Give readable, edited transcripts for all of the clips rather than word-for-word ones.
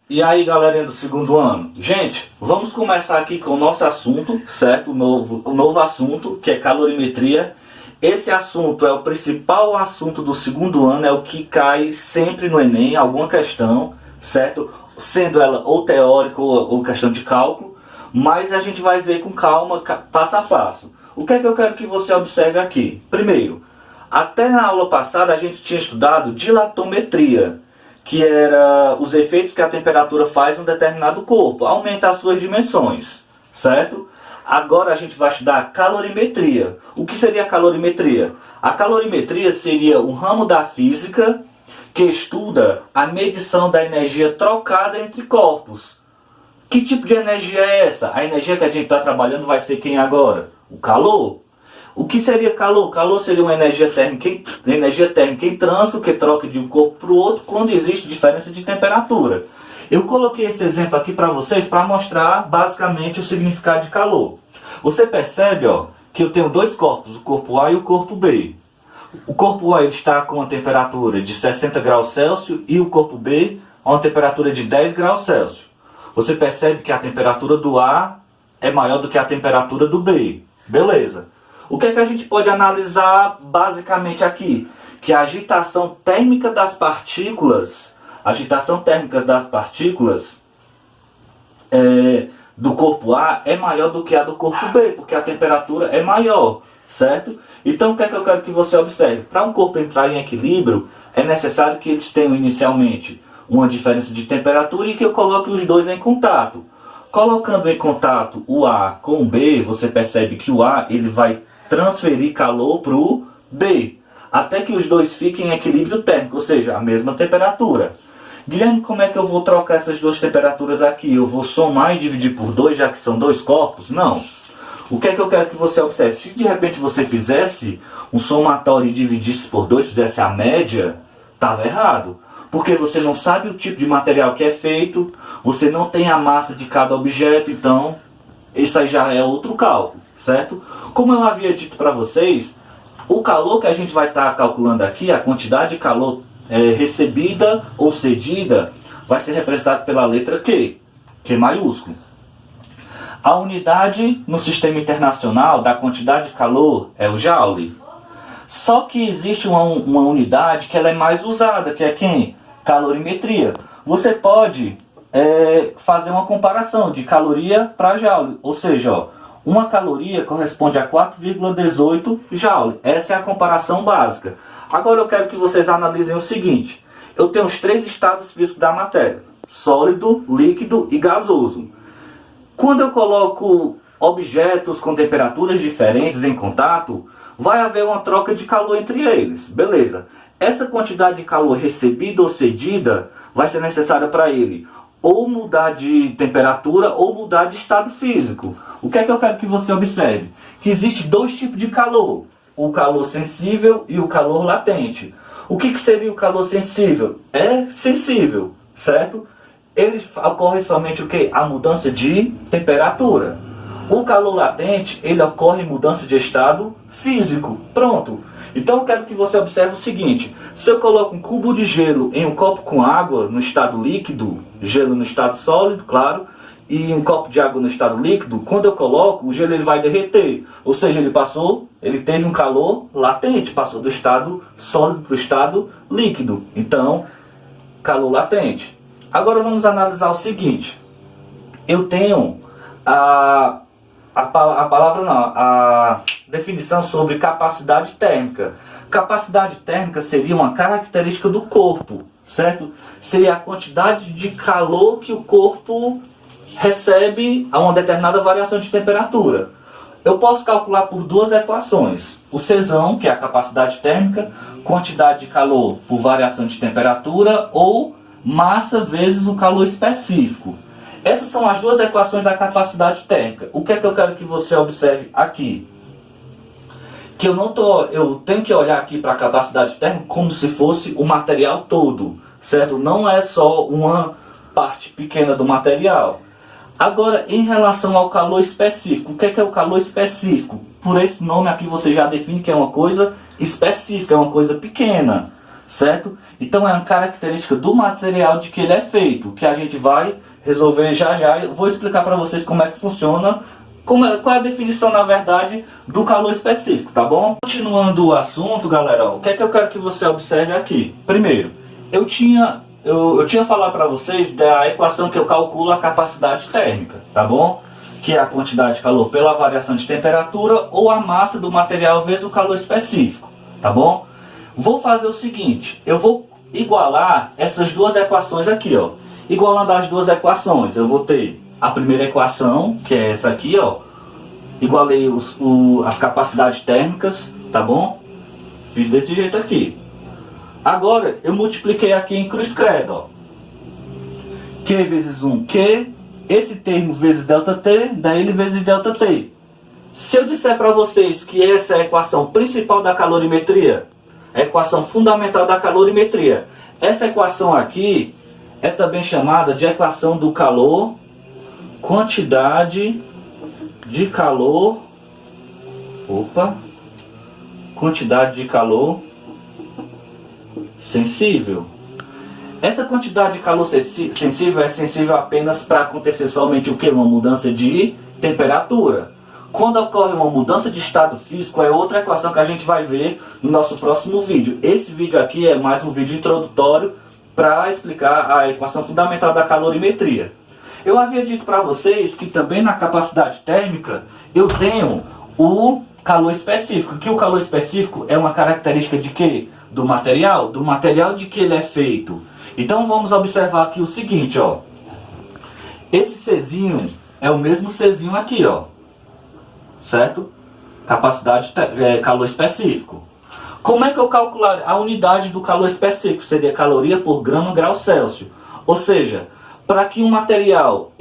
E aí, galerinha do segundo ano? Gente, vamos começar aqui com o nosso assunto, certo? O novo assunto, que é calorimetria. Esse assunto é o principal assunto do segundo ano, é o que cai sempre no Enem, alguma questão, certo? Sendo ela ou teórica ou questão de cálculo, mas a gente vai ver com calma, passo a passo. O que é que eu quero que você observe aqui? Primeiro, até na aula passada a gente tinha estudado dilatometria, que era os efeitos que a temperatura faz em um determinado corpo, aumenta as suas dimensões, certo? Agora a gente vai estudar calorimetria. O que seria a calorimetria? A calorimetria seria um ramo da física que estuda a medição da energia trocada entre corpos. Que tipo de energia é essa? A energia que a gente está trabalhando vai ser quem agora? O calor. O que seria calor? Calor seria uma energia térmica em trânsito que troca de um corpo para o outro quando existe diferença de temperatura. Eu coloquei esse exemplo aqui para vocês para mostrar basicamente o significado de calor. Você percebe, que eu tenho dois corpos, o corpo A e o corpo B. O corpo A ele está com uma temperatura de 60 graus Celsius e o corpo B a uma temperatura de 10 graus Celsius. Você percebe que a temperatura do A é maior do que a temperatura do B. Beleza. O que é que a gente pode analisar basicamente aqui? Que a agitação térmica das partículas, do corpo A é maior do que a do corpo B, porque a temperatura é maior, certo? Então o que é que eu quero que você observe? Para um corpo entrar em equilíbrio, é necessário que eles tenham inicialmente uma diferença de temperatura e que eu coloque os dois em contato. Colocando em contato o A com o B, você percebe que o A ele vai transferir calor para o B, até que os dois fiquem em equilíbrio térmico, ou seja, a mesma temperatura. Guilherme, como é que eu vou trocar essas duas temperaturas aqui? Eu vou somar e dividir por 2, já que são dois corpos? Não. O que é que eu quero que você observe? Se de repente você fizesse um somatório e dividisse por 2, fizesse a média, estava errado. Porque você não sabe o tipo de material que é feito, você não tem a massa de cada objeto, então isso aí já é outro cálculo, certo? Como eu havia dito para vocês, o calor que a gente vai estar calculando aqui, a quantidade de calor recebida ou cedida, vai ser representado pela letra Q, Q maiúsculo. A unidade no sistema internacional da quantidade de calor é o Joule. Só que existe uma unidade que ela é mais usada, que é quem? Calorimetria. Você pode fazer uma comparação de caloria para Joule, ou seja, uma caloria corresponde a 4,18 Joule. Essa é a comparação básica. Agora eu quero que vocês analisem o seguinte. Eu tenho os 3 estados físicos da matéria. Sólido, líquido e gasoso. Quando eu coloco objetos com temperaturas diferentes em contato, vai haver uma troca de calor entre eles. Beleza. Essa quantidade de calor recebida ou cedida vai ser necessária para ele ou mudar de temperatura ou mudar de estado físico. O que é que eu quero que você observe? Que existe 2 tipos de calor. O calor sensível e o calor latente. O que seria o calor sensível? É sensível, certo? Ele ocorre somente o quê? A mudança de temperatura. O calor latente, ele ocorre em mudança de estado físico. Pronto. Então eu quero que você observe o seguinte. Se eu coloco um cubo de gelo em um copo com água no estado líquido, gelo no estado sólido, claro, e um copo de água no estado líquido, quando eu coloco, o gelo ele vai derreter. Ou seja, ele teve um calor latente, passou do estado sólido para o estado líquido. Então, calor latente. Agora vamos analisar o seguinte. Eu tenho a definição sobre capacidade térmica. Capacidade térmica seria uma característica do corpo, certo? Seria a quantidade de calor que o corpo recebe a uma determinada variação de temperatura. Eu posso calcular por 2 equações. O Czão, que é a capacidade térmica, quantidade de calor por variação de temperatura, ou massa vezes o calor específico. Essas são as 2 equações da capacidade térmica. O que é que eu quero que você observe aqui? Que eu tenho que olhar aqui para a capacidade térmica como se fosse o material todo, certo? Não é só uma parte pequena do material. Agora, em relação ao calor específico, o que é o calor específico? Por esse nome aqui você já define que é uma coisa específica, é uma coisa pequena, certo? Então é uma característica do material de que ele é feito, que a gente vai resolver já já. Eu vou explicar para vocês como é que funciona, qual é a definição, na verdade, do calor específico, tá bom? Continuando o assunto, galera, ó, o que é que eu quero que você observe aqui? Primeiro, eu tinha falado para vocês da equação que eu calculo a capacidade térmica, tá bom? Que é a quantidade de calor pela variação de temperatura ou a massa do material vezes o calor específico, tá bom? Vou fazer o seguinte, eu vou igualar essas duas equações aqui, ó. Igualando as duas equações, eu vou ter a primeira equação, que é essa aqui, ó. Igualei as capacidades térmicas, tá bom? Fiz desse jeito aqui. Agora, eu multipliquei aqui em cruz credo, ó. Q vezes 1, Q. Esse termo vezes ΔT, dá L vezes ΔT. Se eu disser para vocês que essa é a equação principal da calorimetria, a equação fundamental da calorimetria, essa equação aqui é também chamada de equação do calor, quantidade de calor, quantidade de calor sensível. Essa quantidade de calor sensível é sensível apenas para acontecer somente o que? Uma mudança de temperatura. Quando ocorre uma mudança de estado físico, é outra equação que a gente vai ver no nosso próximo vídeo. Esse vídeo aqui é mais um vídeo introdutório para explicar a equação fundamental da calorimetria. Eu havia dito para vocês que também na capacidade térmica eu tenho o calor específico. Que o calor específico é uma característica de quê? Do material de que ele é feito. Então vamos observar aqui o seguinte, ó. Esse Czinho é o mesmo Czinho aqui, ó. Certo? Capacidade, calor específico. Como é que eu calcular a unidade do calor específico? Seria caloria por grau Celsius. Ou seja, para que um material,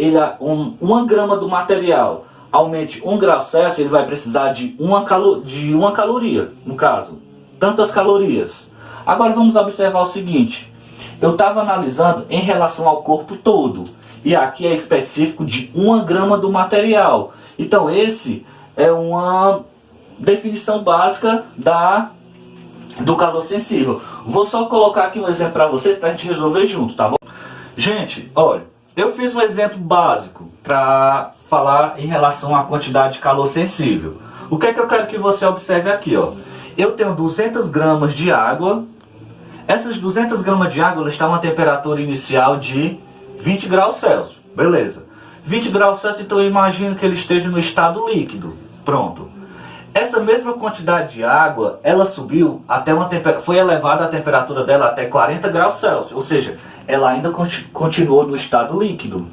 uma grama do material aumente 1 grau Celsius, ele vai precisar de uma caloria, no caso. Tantas calorias. Agora vamos observar o seguinte. Eu estava analisando em relação ao corpo todo. E aqui é específico de 1 grama do material. Então esse é uma definição básica do calor sensível. Vou só colocar aqui um exemplo para vocês, para a gente resolver junto, tá bom? Gente, olha, eu fiz um exemplo básico para falar em relação à quantidade de calor sensível. O que é que eu quero que você observe aqui, ó? Eu tenho 200 gramas de água. Essas 200 gramas de água estão a uma temperatura inicial de 20 graus Celsius. Beleza. 20 graus Celsius, então eu imagino que ele esteja no estado líquido. Pronto. Essa mesma quantidade de água, ela subiu até foi elevada a temperatura dela até 40 graus Celsius. Ou seja, ela ainda continuou no estado líquido.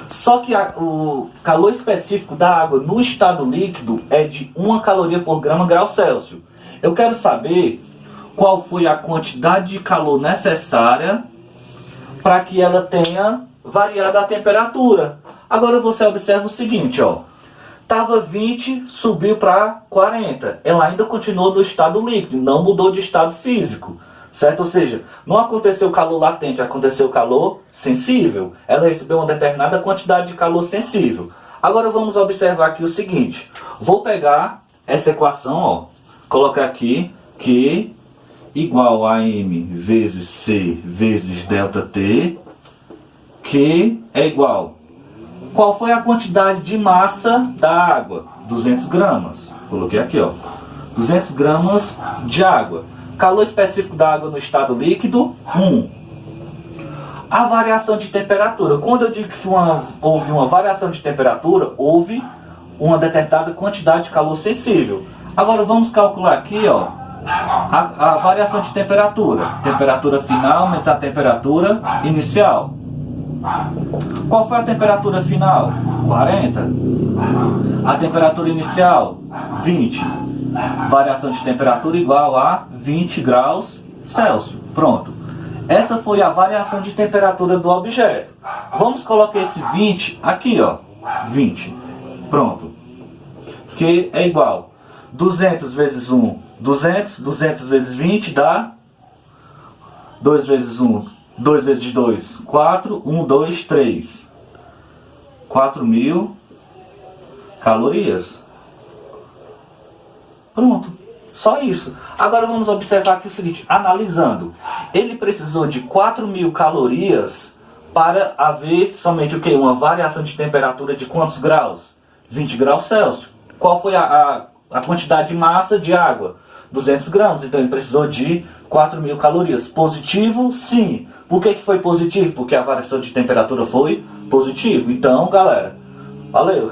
Só que o calor específico da água no estado líquido é de 1 caloria por grau Celsius. Eu quero saber qual foi a quantidade de calor necessária para que ela tenha variado a temperatura. Agora você observa o seguinte, ó. Estava 20, subiu para 40. Ela ainda continuou no estado líquido, não mudou de estado físico. Certo? Ou seja, não aconteceu calor latente, aconteceu calor sensível. Ela recebeu uma determinada quantidade de calor sensível. Agora vamos observar aqui o seguinte. Vou pegar essa equação, ó, colocar aqui Q igual a M vezes C vezes ΔT, que é igual. Qual foi a quantidade de massa da água? 200 gramas. Coloquei aqui, ó. 200 gramas de água. Calor específico da água no estado líquido, 1. A variação de temperatura. Quando eu digo que houve uma variação de temperatura, houve uma determinada quantidade de calor sensível. Agora vamos calcular aqui, ó, a variação de temperatura. Temperatura final menos a temperatura inicial. Qual foi a temperatura final? 40. A temperatura inicial? 20. Variação de temperatura igual a 20 graus Celsius. Pronto. Essa foi a variação de temperatura do objeto. Vamos colocar esse 20 aqui, ó. 20. Pronto. Que é igual. 200 vezes 1, 200. 200 vezes 20 dá 2 vezes 1, 2 vezes 2, 4. 1, 2, 3. 4.000 calorias. Pronto. Só isso. Agora vamos observar aqui o seguinte. Analisando. Ele precisou de 4.000 calorias para haver somente o quê? Uma variação de temperatura de quantos graus? 20 graus Celsius. Qual foi a quantidade de massa de água? 200 gramas. Então ele precisou de 4.000 calorias. Positivo? Sim. Por que foi positivo? Porque a variação de temperatura foi positivo. Então, galera, valeu!